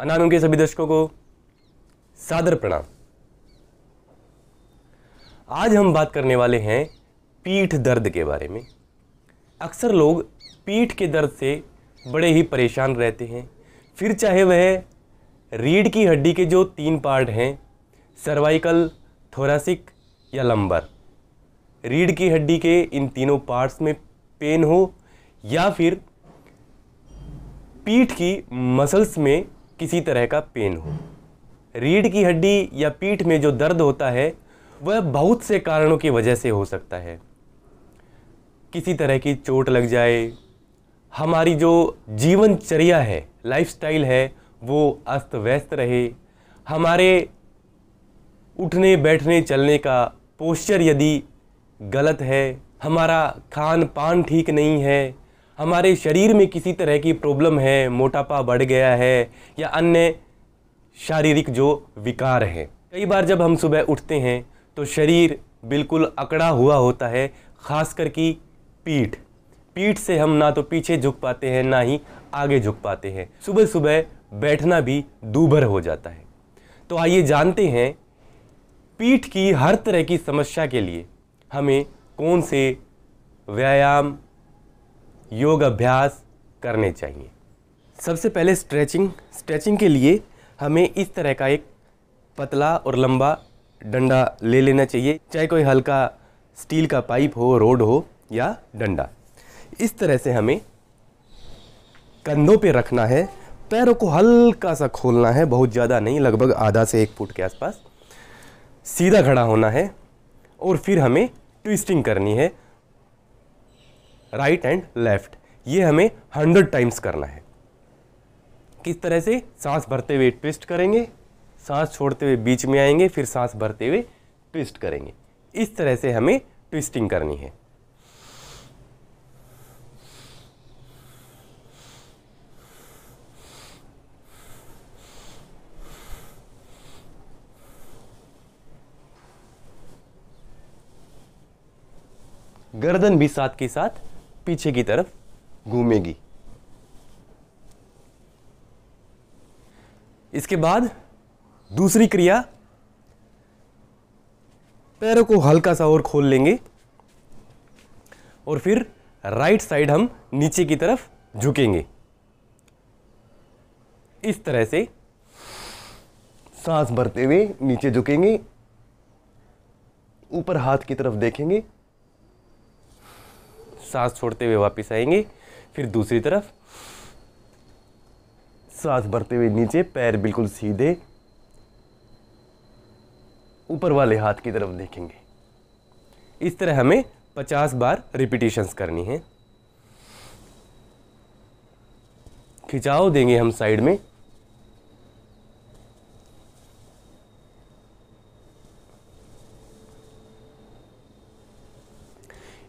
अनानुम के सभी दर्शकों को सादर प्रणाम। आज हम बात करने वाले हैं पीठ दर्द के बारे में। अक्सर लोग पीठ के दर्द से बड़े ही परेशान रहते हैं, फिर चाहे वह रीढ़ की हड्डी के जो 3 पार्ट हैं, सर्वाइकल, थोरैसिक या लंबर, रीढ़ की हड्डी के इन तीनों पार्ट्स में पेन हो या फिर पीठ की मसल्स में किसी तरह का पेन हो। रीढ़ की हड्डी या पीठ में जो दर्द होता है वह बहुत से कारणों की वजह से हो सकता है। किसी तरह की चोट लग जाए, हमारी जो जीवनचर्या है, लाइफस्टाइल है, वो अस्त व्यस्त रहे, हमारे उठने बैठने चलने का पोस्चर यदि गलत है, हमारा खान पान ठीक नहीं है, हमारे शरीर में किसी तरह की प्रॉब्लम है, मोटापा बढ़ गया है या अन्य शारीरिक जो विकार हैं। कई बार जब हम सुबह उठते हैं तो शरीर बिल्कुल अकड़ा हुआ होता है, खासकर कि पीठ से हम ना तो पीछे झुक पाते हैं ना ही आगे झुक पाते हैं। सुबह सुबह बैठना भी दूभर हो जाता है। तो आइए जानते हैं पीठ की हर तरह की समस्या के लिए हमें कौन से व्यायाम, योग अभ्यास करने चाहिए। सबसे पहले स्ट्रेचिंग के लिए हमें इस तरह का एक पतला और लंबा डंडा ले लेना चाहिए, चाहे कोई हल्का स्टील का पाइप हो, रोड हो या डंडा। इस तरह से हमें कंधों पे रखना है, पैरों को हल्का सा खोलना है, बहुत ज़्यादा नहीं, लगभग आधा से 1 फुट के आसपास। सीधा खड़ा होना है और फिर हमें ट्विस्टिंग करनी है, राइट एंड लेफ्ट। ये हमें 100 टाइम्स करना है। किस तरह से? सांस भरते हुए ट्विस्ट करेंगे, सांस छोड़ते हुए बीच में आएंगे, फिर सांस भरते हुए ट्विस्ट करेंगे। इस तरह से हमें ट्विस्टिंग करनी है। गर्दन भी साथ के साथ पीछे की तरफ घूमेगी। इसके बाद दूसरी क्रिया, पैरों को हल्का सा और खोल लेंगे और फिर राइट साइड हम नीचे की तरफ झुकेंगे। इस तरह से सांस भरते हुए नीचे झुकेंगे, ऊपर हाथ की तरफ देखेंगे, सांस छोड़ते हुए वापस आएंगे, फिर दूसरी तरफ सांस भरते हुए नीचे, पैर बिल्कुल सीधे, ऊपर वाले हाथ की तरफ देखेंगे। इस तरह हमें 50 बार रिपीटिशंस करनी है। खिंचाव देंगे हम साइड में।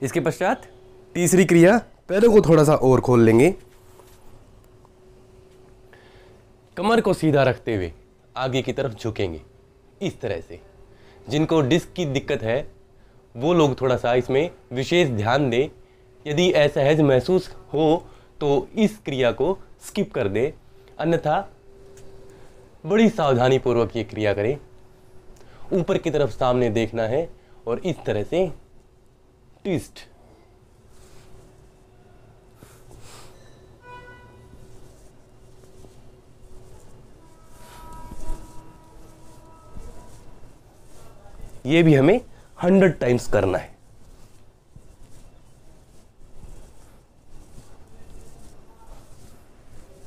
इसके पश्चात तीसरी क्रिया, पैरों को थोड़ा सा और खोल लेंगे, कमर को सीधा रखते हुए आगे की तरफ झुकेंगे। इस तरह से जिनको डिस्क की दिक्कत है वो लोग थोड़ा सा इसमें विशेष ध्यान दें। यदि असहज महसूस हो तो इस क्रिया को स्किप कर दें, अन्यथा बड़ी सावधानी पूर्वक ये क्रिया करें। ऊपर की तरफ सामने देखना है और इस तरह से ट्विस्ट। ये भी हमें 100 टाइम्स करना है।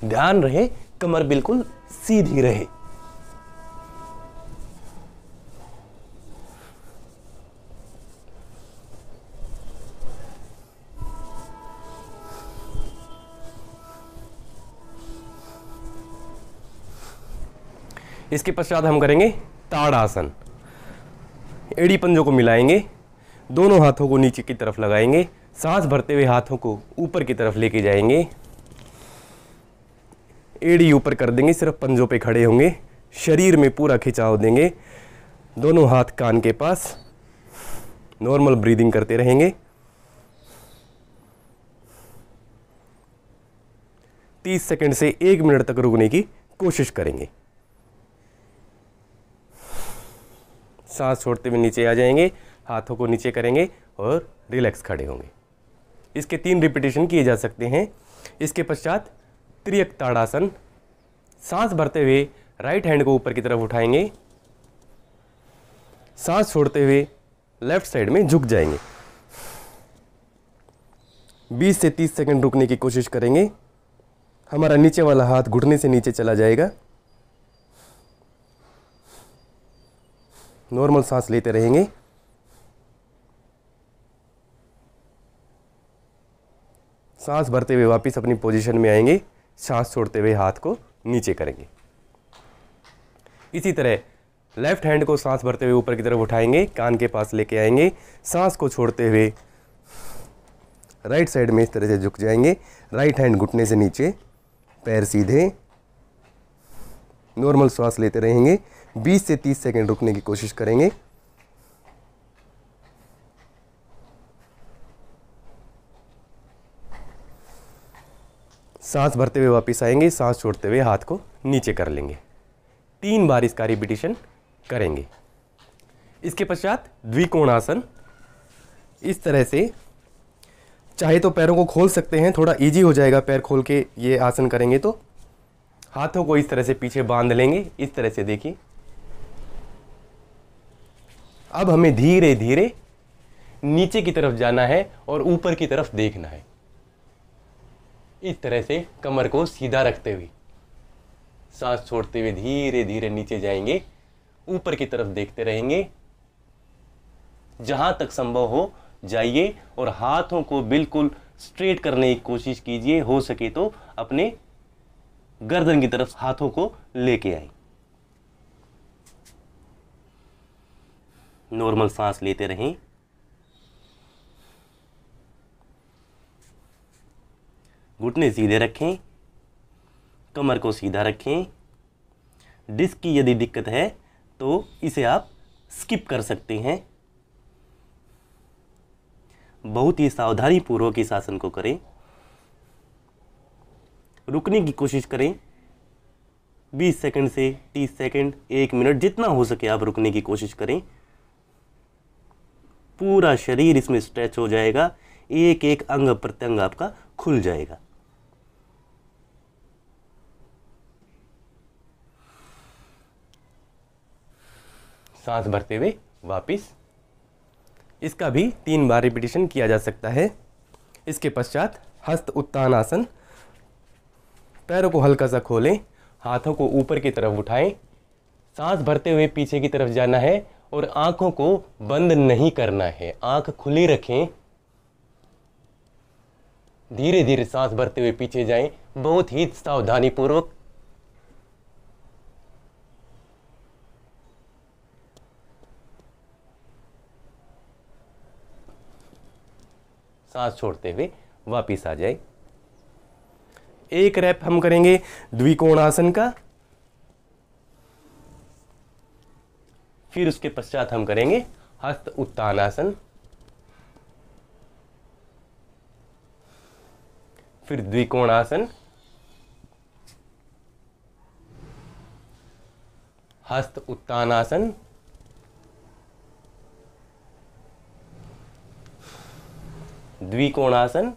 ध्यान रहे कमर बिल्कुल सीधी रहे। इसके पश्चात हम करेंगे ताड़ासन। एड़ी पंजों को मिलाएंगे, दोनों हाथों को नीचे की तरफ लगाएंगे, सांस भरते हुए हाथों को ऊपर की तरफ लेके जाएंगे, एड़ी ऊपर कर देंगे, सिर्फ पंजों पे खड़े होंगे, शरीर में पूरा खिंचाव देंगे, दोनों हाथ कान के पास, नॉर्मल ब्रीदिंग करते रहेंगे। 30 सेकंड से 1 मिनट तक रुकने की कोशिश करेंगे। सांस छोड़ते हुए नीचे आ जाएंगे, हाथों को नीचे करेंगे और रिलैक्स खड़े होंगे। इसके 3 रिपीटेशन किए जा सकते हैं। इसके पश्चात त्रियक ताड़ासन। सांस भरते हुए राइट हैंड को ऊपर की तरफ उठाएंगे, सांस छोड़ते हुए लेफ्ट साइड में झुक जाएंगे। 20 से 30 सेकंड रुकने की कोशिश करेंगे। हमारा नीचे वाला हाथ घुटने से नीचे चला जाएगा। नॉर्मल सांस लेते रहेंगे। सांस भरते हुए वापस अपनी पोजीशन में आएंगे, सांस छोड़ते हुए हाथ को नीचे करेंगे। इसी तरह लेफ्ट हैंड को सांस भरते हुए ऊपर की तरफ उठाएंगे, कान के पास लेके आएंगे, सांस को छोड़ते हुए राइट साइड में इस तरह से झुक जाएंगे। राइट हैंड घुटने से नीचे, पैर सीधे, नॉर्मल सांस लेते रहेंगे। 20 से 30 सेकंड रुकने की कोशिश करेंगे। सांस भरते हुए वापस आएंगे, सांस छोड़ते हुए हाथ को नीचे कर लेंगे। 3 बार इसका रिपीटिशन करेंगे। इसके पश्चात द्विकोणासन। इस तरह से चाहे तो पैरों को खोल सकते हैं, थोड़ा इजी हो जाएगा पैर खोल के ये आसन करेंगे तो। हाथों को इस तरह से पीछे बांध लेंगे, इस तरह से देखिए। अब हमें धीरे धीरे नीचे की तरफ जाना है और ऊपर की तरफ देखना है। इस तरह से कमर को सीधा रखते हुए सांस छोड़ते हुए धीरे धीरे नीचे जाएंगे, ऊपर की तरफ देखते रहेंगे। जहां तक संभव हो जाइए और हाथों को बिल्कुल स्ट्रेट करने की कोशिश कीजिए। हो सके तो अपने गर्दन की तरफ हाथों को लेके आए। नॉर्मल सांस लेते रहें। घुटने सीधे रखें, कमर को सीधा रखें। डिस्क की यदि दिक्कत है तो इसे आप स्किप कर सकते हैं। बहुत ही सावधानी पूर्वक इस आसन को करें। रुकने की कोशिश करें 20 सेकंड से 30 सेकंड, 1 मिनट, जितना हो सके आप रुकने की कोशिश करें। पूरा शरीर इसमें स्ट्रेच हो जाएगा, एक एक अंग प्रत्यंग आपका खुल जाएगा। सांस भरते हुए वापिस। इसका भी 3 बार रिपीटिशन किया जा सकता है। इसके पश्चात हस्त उत्तान आसन। पैरों को हल्का सा खोलें, हाथों को ऊपर की तरफ उठाएं, सांस भरते हुए पीछे की तरफ जाना है और आंखों को बंद नहीं करना है, आंख खुली रखें। धीरे धीरे सांस भरते हुए पीछे जाएं, बहुत ही सावधानी पूर्वक। सांस छोड़ते हुए वापिस आ जाए। एक रैप हम करेंगे द्विकोणासन का, फिर उसके पश्चात हम करेंगे हस्त उत्तानासन, फिर द्विकोणासन, हस्त उत्तानासन, द्विकोणासन,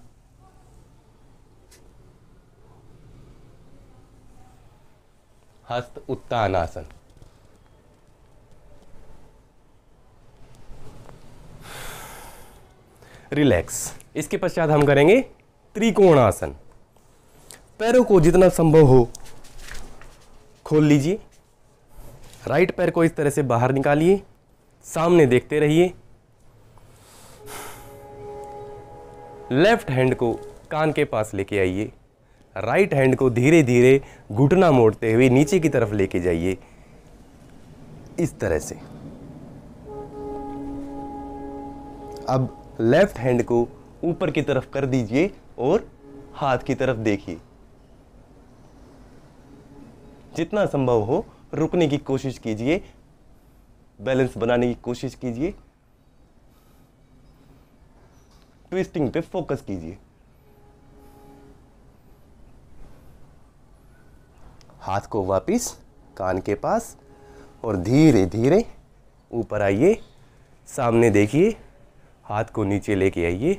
हस्त उत्तानासन। रिलैक्स। इसके पश्चात हम करेंगे त्रिकोणासन। पैरों को जितना संभव हो खोल लीजिए। राइट पैर को इस तरह से बाहर निकालिए, सामने देखते रहिए। लेफ्ट हैंड को कान के पास लेके आइए। राइट हैंड को धीरे धीरे घुटना मोड़ते हुए नीचे की तरफ लेके जाइए, इस तरह से। अब लेफ्ट हैंड को ऊपर की तरफ कर दीजिए और हाथ की तरफ देखिए। जितना संभव हो रुकने की कोशिश कीजिए, बैलेंस बनाने की कोशिश कीजिए, ट्विस्टिंग पे फोकस कीजिए। हाथ को वापस कान के पास और धीरे धीरे ऊपर आइए, सामने देखिए, हाथ को नीचे लेके आइए,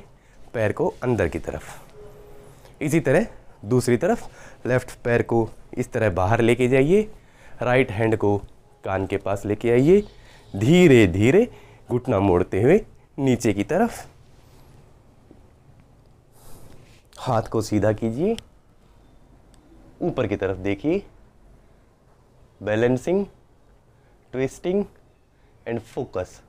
पैर को अंदर की तरफ। इसी तरह दूसरी तरफ लेफ्ट पैर को इस तरह बाहर लेके जाइए, राइट हैंड को कान के पास लेके आइए, धीरे धीरे घुटना मोड़ते हुए नीचे की तरफ। हाथ को सीधा कीजिए, ऊपर की तरफ देखिए, बैलेंसिंग, ट्विस्टिंग एंड फोकस।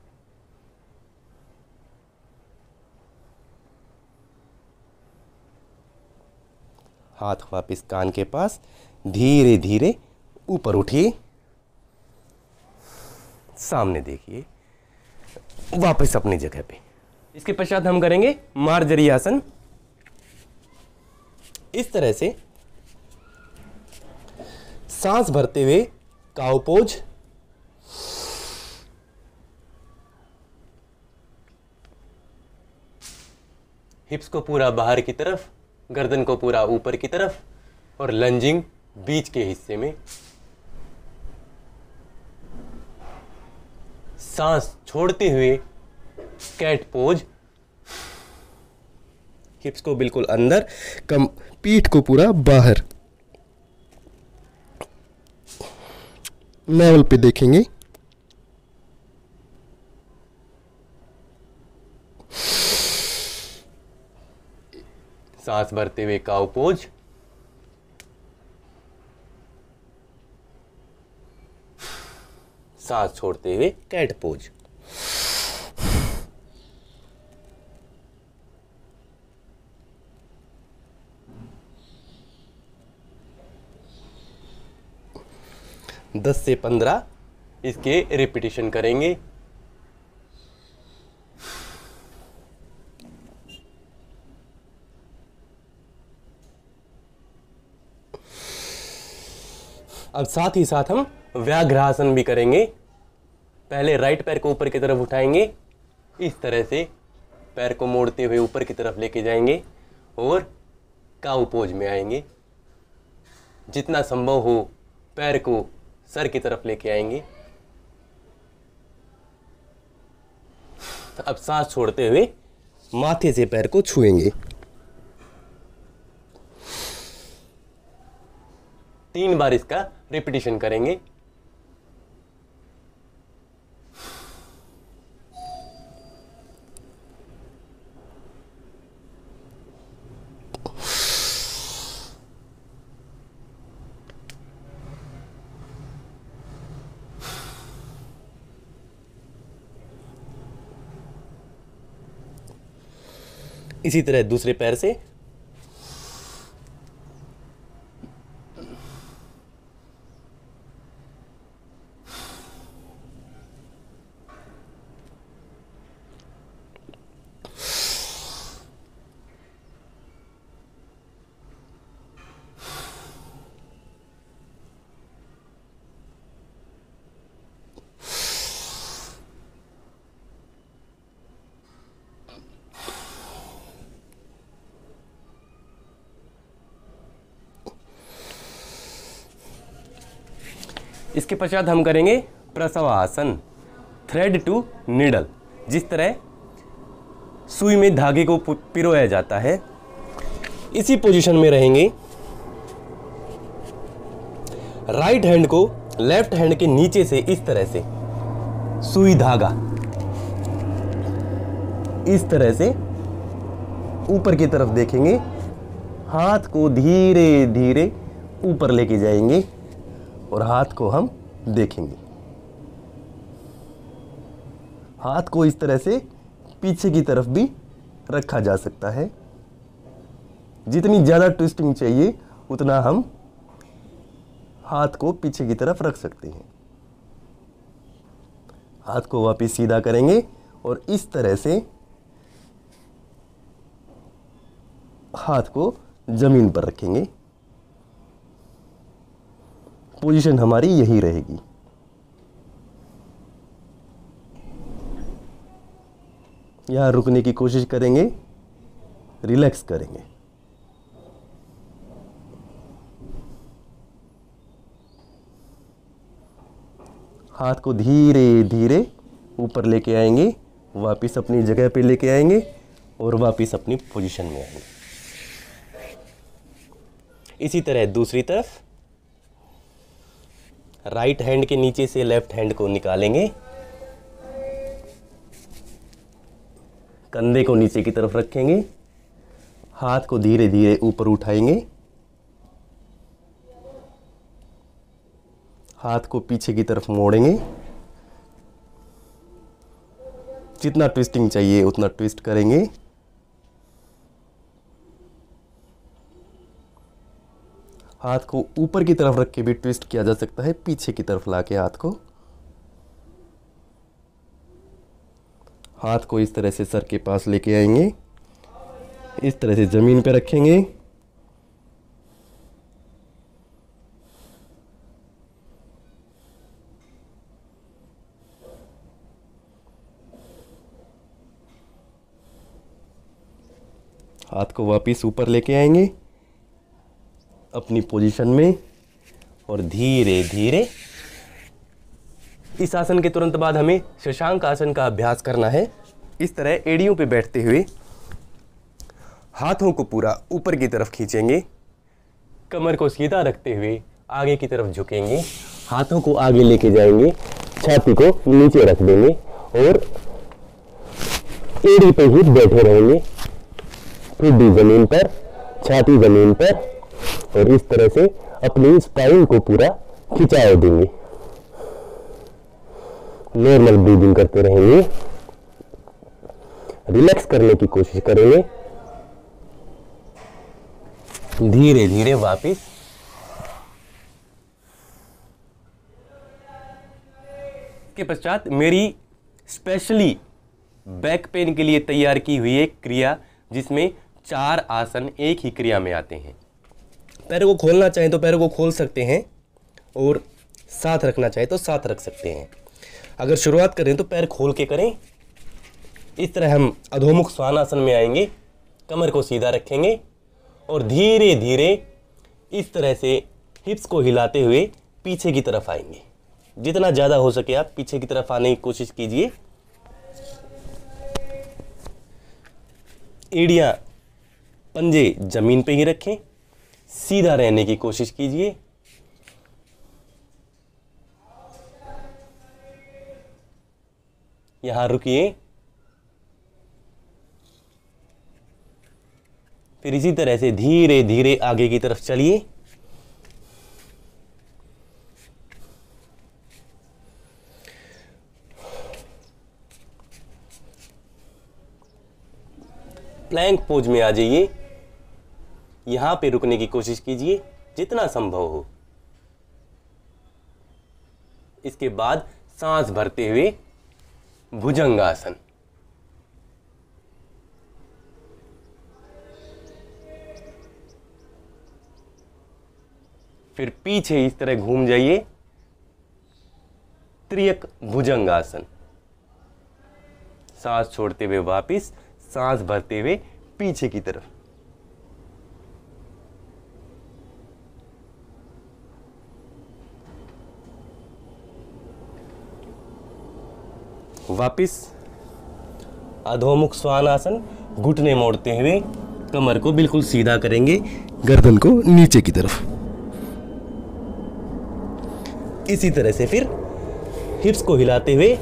हाथ वापस कान के पास, धीरे धीरे ऊपर उठिए, सामने देखिए, वापस अपनी जगह पे। इसके पश्चात हम करेंगे मार्जरी आसन। इस तरह से सांस भरते हुए काउ पोज, हिप्स को पूरा बाहर की तरफ, गर्दन को पूरा ऊपर की तरफ और लंजिंग बीच के हिस्से में। सांस छोड़ते हुए कैट पोज, हिप्स को बिल्कुल अंदर, कम पीठ को पूरा बाहर। नावल पे देखेंगे। सांस भरते हुए काउ पोज, सांस छोड़ते हुए कैट पोज। दस से 15 इसके रिपीटिशन करेंगे। अब साथ ही साथ हम व्याघ्रासन भी करेंगे। पहले राइट पैर को ऊपर की तरफ उठाएंगे, इस तरह से पैर को मोड़ते हुए ऊपर की तरफ लेके जाएंगे और काउ पोज में आएंगे। जितना संभव हो पैर को सर की तरफ लेके आएंगे। अब सांस छोड़ते हुए माथे से पैर को छुएंगे। 3 बार इसका रिपीटिशन करेंगे। इसी तरह दूसरे पैर से। इसके पश्चात हम करेंगे प्रसवासन, थ्रेड टू नीडल। जिस तरह सुई में धागे को पिरोया जाता है, इसी पोजीशन में रहेंगे। राइट हैंड को लेफ्ट हैंड के नीचे से इस तरह से सुई धागा इस तरह से ऊपर की तरफ देखेंगे। हाथ को धीरे धीरे ऊपर लेके जाएंगे और हाथ को हम देखेंगे। हाथ को इस तरह से पीछे की तरफ भी रखा जा सकता है। जितनी ज़्यादा ट्विस्टिंग चाहिए उतना हम हाथ को पीछे की तरफ रख सकते हैं। हाथ को वापस सीधा करेंगे और इस तरह से हाथ को जमीन पर रखेंगे। पोजीशन हमारी यही रहेगी। यहां रुकने की कोशिश करेंगे, रिलैक्स करेंगे। हाथ को धीरे धीरे ऊपर लेके आएंगे, वापस अपनी जगह पे लेके आएंगे और वापस अपनी पोजीशन में आएंगे। इसी तरह दूसरी तरफ राइट हैंड के नीचे से लेफ्ट हैंड को निकालेंगे, कंधे को नीचे की तरफ रखेंगे, हाथ को धीरे धीरे ऊपर उठाएंगे, हाथ को पीछे की तरफ मोड़ेंगे, जितना ट्विस्टिंग चाहिए उतना ट्विस्ट करेंगे। हाथ को ऊपर की तरफ रख के भी ट्विस्ट किया जा सकता है, पीछे की तरफ लाके हाथ को इस तरह से सर के पास लेके आएंगे, इस तरह से जमीन पे रखेंगे, हाथ को वापस ऊपर लेके आएंगे अपनी पोजीशन में और धीरे धीरे इस आसन के तुरंत बाद हमें शशांक आसन का अभ्यास करना है। इस तरह एड़ियों पे बैठते हुए हाथों को पूरा ऊपर की तरफ खींचेंगे, कमर को सीधा रखते हुए आगे की तरफ झुकेंगे, हाथों को आगे लेके जाएंगे, छाती को नीचे रख देंगे और एड़ी पे ही बैठे रहेंगे, ठुड्डी जमीन पर, छाती जमीन पर और इस तरह से अपनी स्पाइन को पूरा खिंचाव देंगे। नॉर्मल ब्रीदिंग करते रहेंगे, रिलैक्स करने की कोशिश करेंगे, धीरे धीरे वापस के पश्चात मेरी स्पेशली बैक पेन के लिए तैयार की हुई एक क्रिया जिसमें 4 आसन एक ही क्रिया में आते हैं। पैरों को खोलना चाहें तो पैरों को खोल सकते हैं और साथ रखना चाहें तो साथ रख सकते हैं। अगर शुरुआत करें तो पैर खोल के करें। इस तरह हम अधोमुख स्वानासन में आएंगे, कमर को सीधा रखेंगे और धीरे धीरे इस तरह से हिप्स को हिलाते हुए पीछे की तरफ आएंगे। जितना ज़्यादा हो सके आप पीछे की तरफ आने की कोशिश कीजिए। एड़ियाँ पंजे जमीन पे ही रखें, सीधा रहने की कोशिश कीजिए। यहां रुकिए, फिर इसी तरह से धीरे धीरे आगे की तरफ चलिए। प्लैंक पोज में आ जाइए, यहां पे रुकने की कोशिश कीजिए जितना संभव हो। इसके बाद सांस भरते हुए भुजंगासन। फिर पीछे इस तरह घूम जाइए, त्रियक भुजंगासन। सांस छोड़ते हुए वापस, सांस भरते हुए पीछे की तरफ। वापिस अधोमुख स्वानासन, घुटने मोड़ते हुए कमर को बिल्कुल सीधा करेंगे, गर्दन को नीचे की तरफ। इसी तरह से फिर हिप्स को हिलाते हुए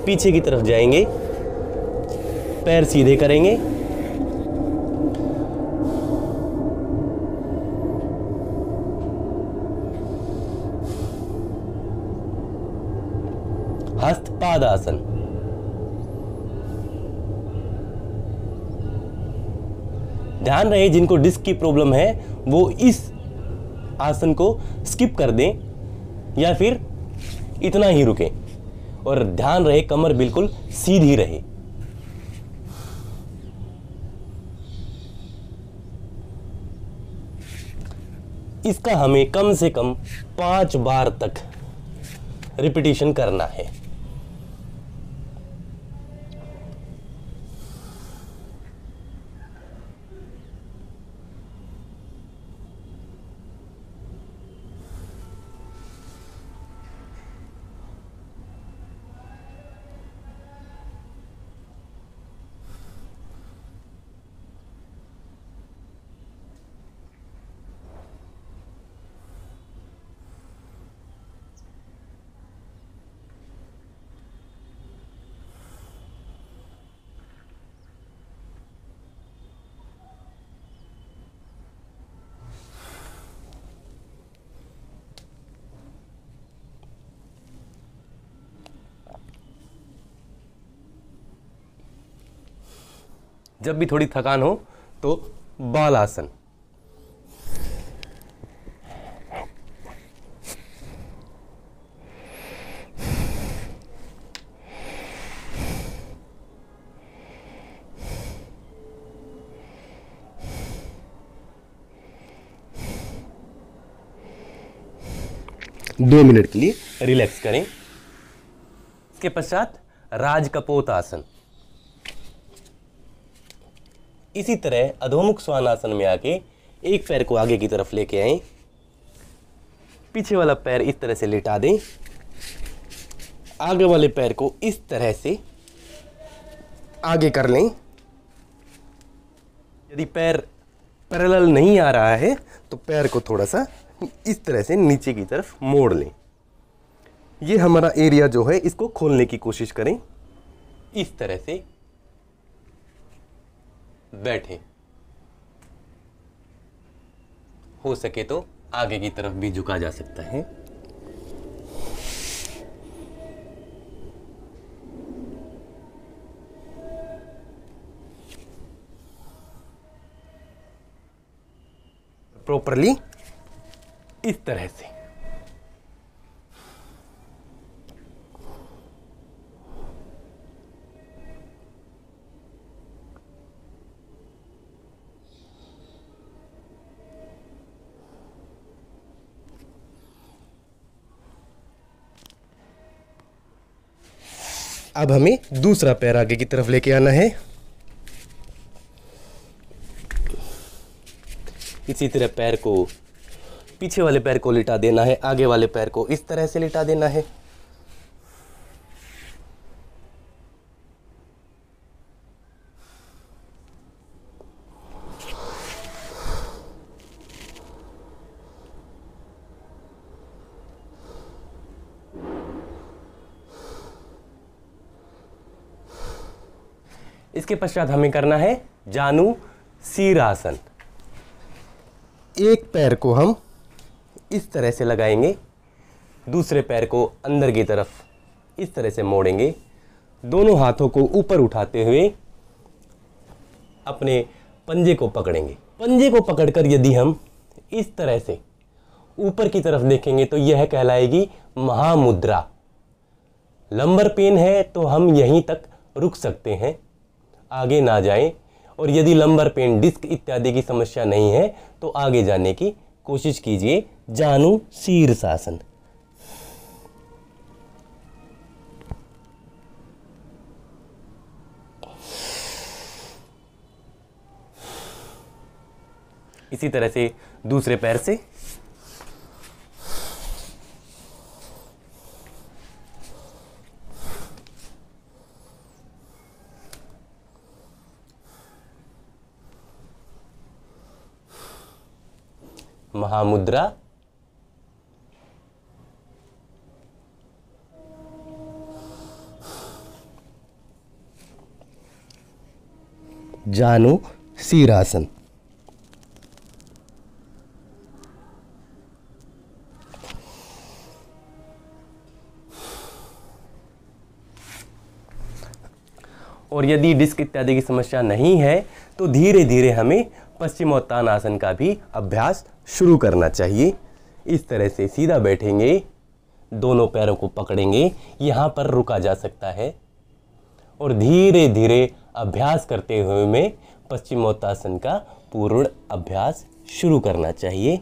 पीछे की तरफ जाएंगे, पैर सीधे करेंगे, हस्तपादासन। ध्यान रहे जिनको डिस्क की प्रॉब्लम है वो इस आसन को स्किप कर दें या फिर इतना ही रुकें और ध्यान रहे कमर बिल्कुल सीधी रहे। इसका हमें कम से कम 5 बार तक रिपीटिशन करना है। जब भी थोड़ी थकान हो तो बाल आसन। दो मिनट के लिए रिलैक्स करें। इसके पश्चात राजकपोत आसन। इसी तरह अधोमुख श्वानासन में आके एक पैर को आगे की तरफ लेके आए, पीछे वाला पैर इस तरह से लेटा दें, आगे वाले पैर को इस तरह से आगे कर लें। यदि पैर पैरेलल नहीं आ रहा है तो पैर को थोड़ा सा इस तरह से नीचे की तरफ मोड़ लें। ये हमारा एरिया जो है इसको खोलने की कोशिश करें। इस तरह से बैठें। हो सके तो आगे की तरफ भी झुका जा सकता है। प्रॉपरली इस तरह से। अब हमें दूसरा पैर आगे की तरफ लेके आना है। इसी तरह पैर को, पीछे वाले पैर को लिटा देना है, आगे वाले पैर को इस तरह से लिटा देना है। इसके पश्चात हमें करना है जानु शीर आसन। एक पैर को हम इस तरह से लगाएंगे, दूसरे पैर को अंदर की तरफ इस तरह से मोड़ेंगे, दोनों हाथों को ऊपर उठाते हुए अपने पंजे को पकड़ेंगे। पंजे को पकड़कर यदि हम इस तरह से ऊपर की तरफ देखेंगे तो यह कहलाएगी महामुद्रा। लंबर पेन है तो हम यहीं तक रुक सकते हैं, आगे ना जाएं। और यदि लंबर पेन, डिस्क इत्यादि की समस्या नहीं है तो आगे जाने की कोशिश कीजिए। जानु शीर्षासन। इसी तरह से दूसरे पैर से महामुद्रा। जानु शीरासन। और यदि डिस्क इत्यादि की समस्या नहीं है तो धीरे धीरे हमें पश्चिमोत्तानासन का भी अभ्यास शुरू करना चाहिए। इस तरह से सीधा बैठेंगे, दोनों पैरों को पकड़ेंगे, यहाँ पर रुका जा सकता है और धीरे धीरे अभ्यास करते हुए हमें पश्चिमोत्तानासन का पूर्ण अभ्यास शुरू करना चाहिए।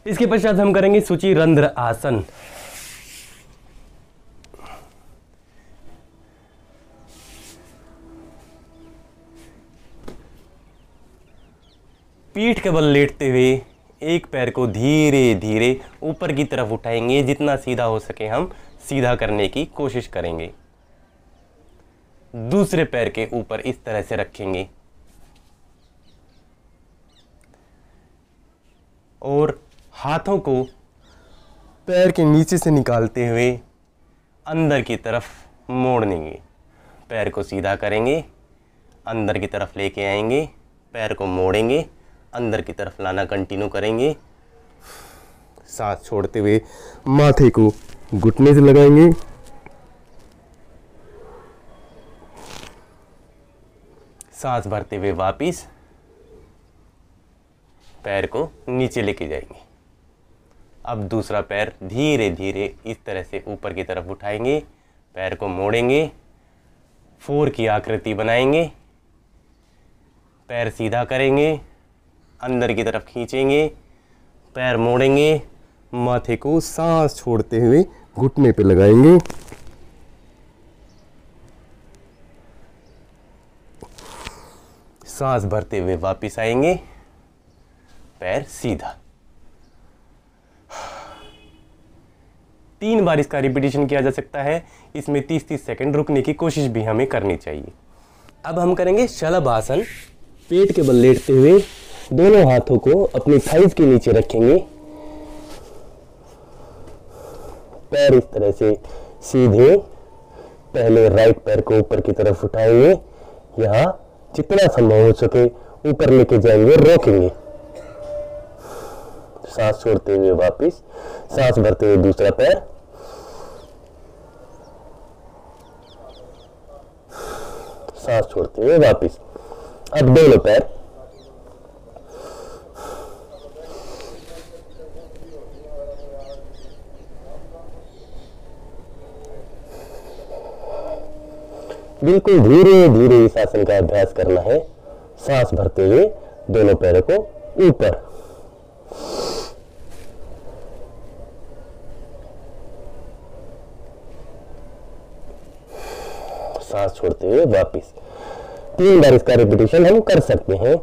इसके पश्चात हम करेंगे सूची रंध्र आसन। पीठ के बल लेटते हुए एक पैर को धीरे धीरे ऊपर की तरफ उठाएंगे, जितना सीधा हो सके हम सीधा करने की कोशिश करेंगे। दूसरे पैर के ऊपर इस तरह से रखेंगे और हाथों को पैर के नीचे से निकालते हुए अंदर की तरफ मोड़ देंगे। पैर को सीधा करेंगे, अंदर की तरफ लेके आएंगे, पैर को मोड़ेंगे, अंदर की तरफ लाना कंटिन्यू करेंगे। सांस छोड़ते हुए माथे को घुटने से लगाएंगे। सांस भरते हुए वापिस पैर को नीचे लेके जाएंगे। अब दूसरा पैर धीरे धीरे इस तरह से ऊपर की तरफ उठाएंगे, पैर को मोड़ेंगे, 4 की आकृति बनाएंगे, पैर सीधा करेंगे, अंदर की तरफ खींचेंगे, पैर मोड़ेंगे, माथे को सांस छोड़ते हुए घुटने पे लगाएंगे। सांस भरते हुए वापस आएंगे, पैर सीधा। 3 बार इसका रिपीटिशन किया जा सकता है। इसमें 30-30 सेकंड रुकने की कोशिश भी हमें करनी चाहिए। अब हम करेंगे शलभासन। पेट के बल लेटते हुए दोनों हाथों को अपनी थाइज के नीचे रखेंगे, पैर इस तरह से सीधे। पहले राइट पैर को ऊपर की तरफ उठाएंगे, यहाँ जितना संभव हो सके ऊपर लेके जाएंगे, रोकेंगे। सांस छोड़ते हुए वापस, सांस भरते हुए दूसरा पैर, सांस छोड़ते हुए वापस। अब दोनों पैर, बिल्कुल धीरे धीरे इस आसन का अभ्यास करना है। सांस भरते हुए दोनों पैरों को ऊपर, सांस छोड़ते हुए वापस। 3 बार इसका रिपीटिशन हम कर सकते हैं।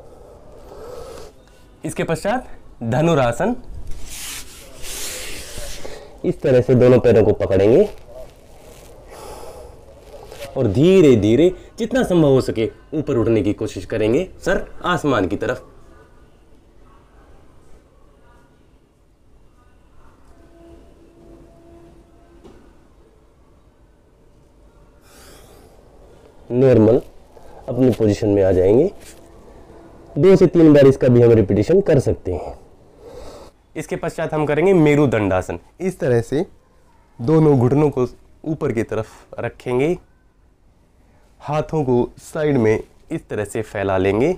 इसके पश्चात धनुरासन। इस तरह से दोनों पैरों को पकड़ेंगे और धीरे धीरे जितना संभव हो सके ऊपर उठने की कोशिश करेंगे, सर आसमान की तरफ। नॉर्मल अपनी पोजीशन में आ जाएंगे। 2 से 3 बार इसका भी हम रिपीटिशन कर सकते हैं। इसके पश्चात हम करेंगे मेरुदंडासन। इस तरह से दोनों घुटनों को ऊपर की तरफ रखेंगे, हाथों को साइड में इस तरह से फैला लेंगे,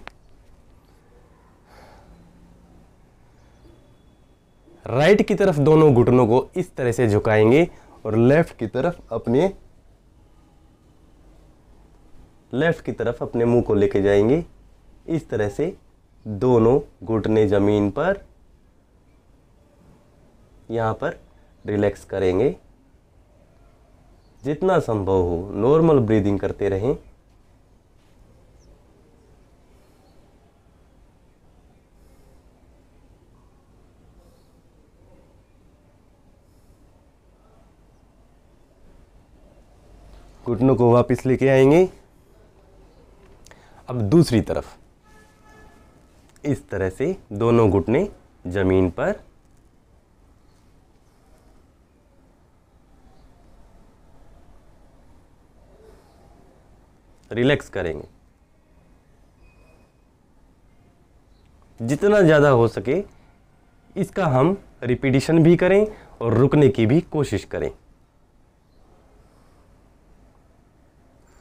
राइट की तरफ दोनों घुटनों को इस तरह से झुकाएंगे और लेफ्ट की तरफ अपने मुंह को लेके जाएंगे। इस तरह से दोनों घुटने जमीन पर यहां पर रिलैक्स करेंगे। जितना संभव हो नॉर्मल ब्रीदिंग करते रहें। घुटनों को वापस लेके आएंगे। अब दूसरी तरफ इस तरह से दोनों घुटने जमीन पर, रिलैक्स करेंगे। जितना ज़्यादा हो सके इसका हम रिपीटिशन भी करें और रुकने की भी कोशिश करें।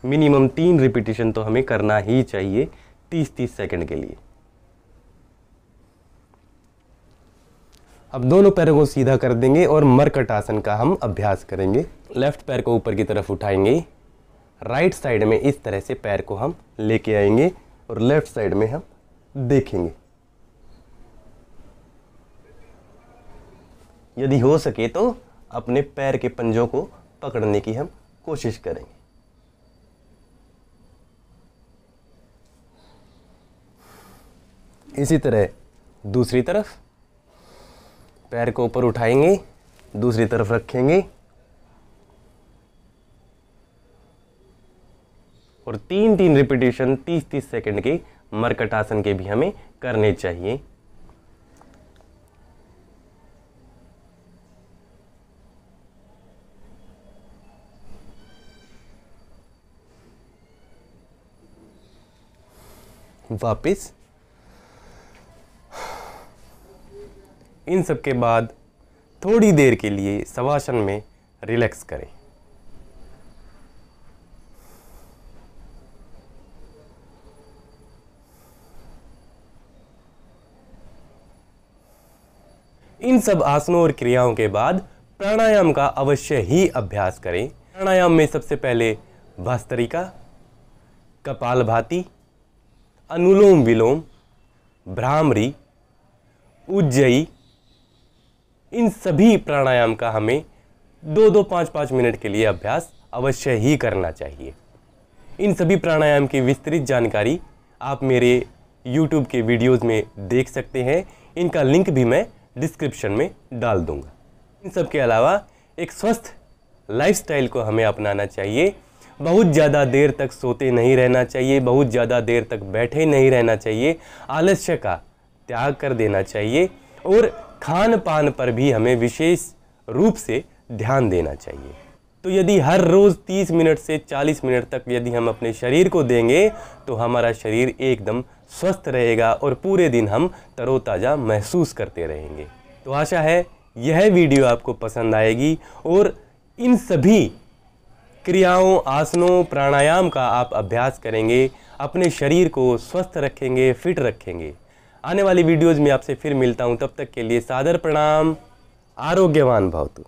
मिनिमम 3 रिपीटिशन तो हमें करना ही चाहिए 30-30 सेकंड के लिए। अब दोनों पैरों को सीधा कर देंगे और मरकट आसन का हम अभ्यास करेंगे। लेफ्ट पैर को ऊपर की तरफ उठाएंगे, राइट साइड में इस तरह से पैर को हम लेके आएंगे और लेफ्ट साइड में हम देखेंगे। यदि हो सके तो अपने पैर के पंजों को पकड़ने की हम कोशिश करेंगे। इसी तरह दूसरी तरफ पैर को ऊपर उठाएंगे, दूसरी तरफ रखेंगे और 3-3 रिपीटिशन 30-30 सेकंड के मरकट आसन के भी हमें करने चाहिए। वापस। इन सब के बाद थोड़ी देर के लिए शवासन में रिलैक्स करें। इन सब आसनों और क्रियाओं के बाद प्राणायाम का अवश्य ही अभ्यास करें। प्राणायाम में सबसे पहले भस्त्रिका, कपालभाति, अनुलोम विलोम, भ्रामरी, उज्जयी, इन सभी प्राणायाम का हमें 2-2, 5-5 मिनट के लिए अभ्यास अवश्य ही करना चाहिए। इन सभी प्राणायाम की विस्तृत जानकारी आप मेरे YouTube के वीडियोस में देख सकते हैं। इनका लिंक भी मैं डिस्क्रिप्शन में डाल दूंगा। इन सब के अलावा एक स्वस्थ लाइफस्टाइल को हमें अपनाना चाहिए। बहुत ज़्यादा देर तक सोते नहीं रहना चाहिए, बहुत ज़्यादा देर तक बैठे नहीं रहना चाहिए, आलस्य का त्याग कर देना चाहिए और खान पान पर भी हमें विशेष रूप से ध्यान देना चाहिए। तो यदि हर रोज़ 30 मिनट से 40 मिनट तक यदि हम अपने शरीर को देंगे तो हमारा शरीर एकदम स्वस्थ रहेगा और पूरे दिन हम तरोताज़ा महसूस करते रहेंगे। तो आशा है यह वीडियो आपको पसंद आएगी और इन सभी क्रियाओं, आसनों, प्राणायाम का आप अभ्यास करेंगे, अपने शरीर को स्वस्थ रखेंगे, फिट रखेंगे। आने वाली वीडियोज़ में आपसे फिर मिलता हूँ, तब तक के लिए सादर प्रणाम। आरोग्यवान भवतु।